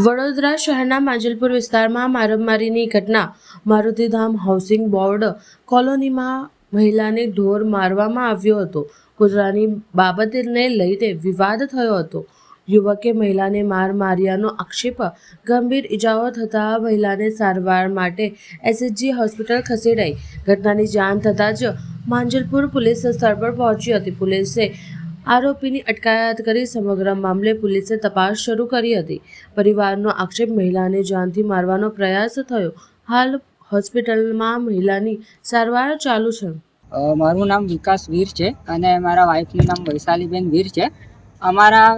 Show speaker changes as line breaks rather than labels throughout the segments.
વડોદરા શહેરના માંજલપુર વિસ્તારમાં મારામારીની ઘટના. મારુતિધામ હાઉસિંગ બોર્ડ કોલોનીમાં મહિલાને ઢોર મારવામાં આવ્યો હતો. કૂતરાની બાબતને લઈને વિવાદ થયો હતો. યુવકે મહિલાને માર્યાનો આક્ષેપ. ગંભીર ઇજાઓ થતાં મહિલાને સારવાર માટે એસએચજી હોસ્પિટલ ખસેડાઈ. ઘટનાની જાણ થતાં જ માંજલપુર પોલીસ સ્થળ પર પહોંચી હતી. પોલીસે આરોપીની અટકાયત કરી સમગ્ર મામલે પોલીસે તપાસ શરૂ કરી હતી. પરિવારનો આક્ષેપ, મહિલાને જાનથી મારવાનો પ્રયાસ થયો. હાલ હોસ્પિટલમાં મહિલાની સારવાર ચાલુ છે.
મારું નામ વિકાસ વીર છે અને મારા વાઈફનું નામ વૈશાલીબેન વીર છે. અમારા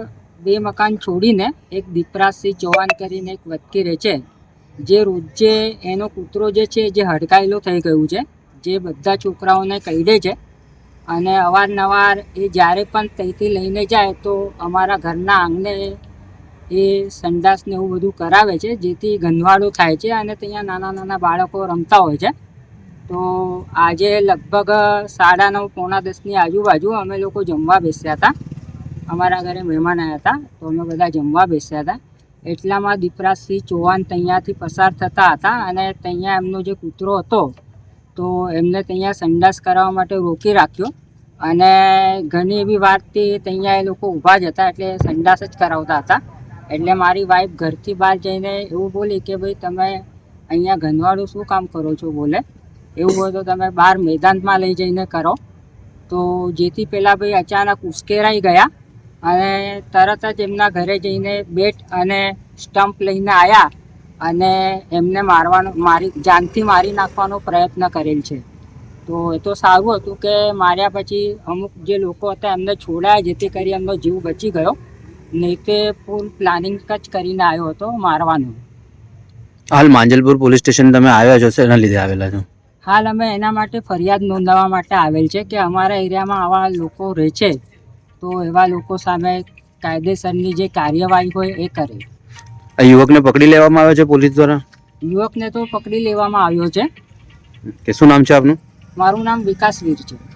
2 મકાન છોડીને એક દીપરાજસિંહ ચૌહાણ કરીને એક વ્યક્તિ રહે છે, જે રોજે એનો કૂતરો જે છે જે હડકાયેલો થઈ ગયું છે, જે બધા છોકરાઓને કહી છે અને અવારનવાર એ જ્યારે પણ ત્યાંથી લઈને જાય તો અમારા ઘરના આંગણે એ સંડાસને એવું બધું કરાવે છે, જેથી ગંદવાડો થાય છે અને ત્યાં નાના નાના બાળકો રમતા હોય છે. તો આજે લગભગ 9:30 પોણા 10ની આજુબાજુ અમે લોકો જમવા બેસ્યા હતા. અમારા ઘરે મહેમાન આવ્યા હતા, તો અમે બધા જમવા બેસ્યા હતા. એટલામાં દીપરાજસિંહ ચૌહાણ ત્યાંથી પસાર થતા હતા અને ત્યાં એમનો જે કૂતરો હતો તો એમને ત્યાં સંડાસ કરાવવા માટે રોકી રાખ્યો અને ઘણી એવી વાતથી ત્યાં એ લોકો ઊભા જ હતા, એટલે સંડાસ જ કરાવતા હતા. એટલે મારી વાઈફ ઘરથી બહાર જઈને એવું બોલી કે ભાઈ તમે અહીંયા ગંદવાડું શું કામ કરો છો, બોલે એવું હોય તો તમે બહાર મેદાનમાં લઈ જઈને કરો. તો જેથી પેલા ભાઈ અચાનક ઉશ્કેરાઈ ગયા અને તરત જ એમના ઘરે જઈને બેટ અને સ્ટમ્પ લઈને આવ્યા અને એમને જાનથી મારી નાખવાનો પ્રયત્ન કરેલ છે. તો એ તો સારું હતું કે માર્યા પછી અમુક જે લોકો હતા એમને છોડાયા, જેથી કરી એમનો જીવ બચી ગયો. નહીં તે ફૂલ પ્લાનિંગ જ કરીને આવ્યો હતો મારવાનું.
હાલ માંજલપુર પોલીસ સ્ટેશન તમે આવ્યા છો, એના લીધે આવેલા છો?
હાલ અમે એના માટે ફરિયાદ નોંધાવવા માટે આવેલ છે કે અમારા એરિયામાં આવા લોકો રહે છે, તો એવા લોકો સામે કાયદેસરની જે કાર્યવાહી હોય એ કરે.
આ યુવકને પકડી લેવામાં આવ્યો છે પોલીસ દ્વારા?
યુવકને તો પકડી લેવામાં આવ્યો છે.
કે શું નામ છે આપનું?
મારું નામ વિકાસ વીર છે.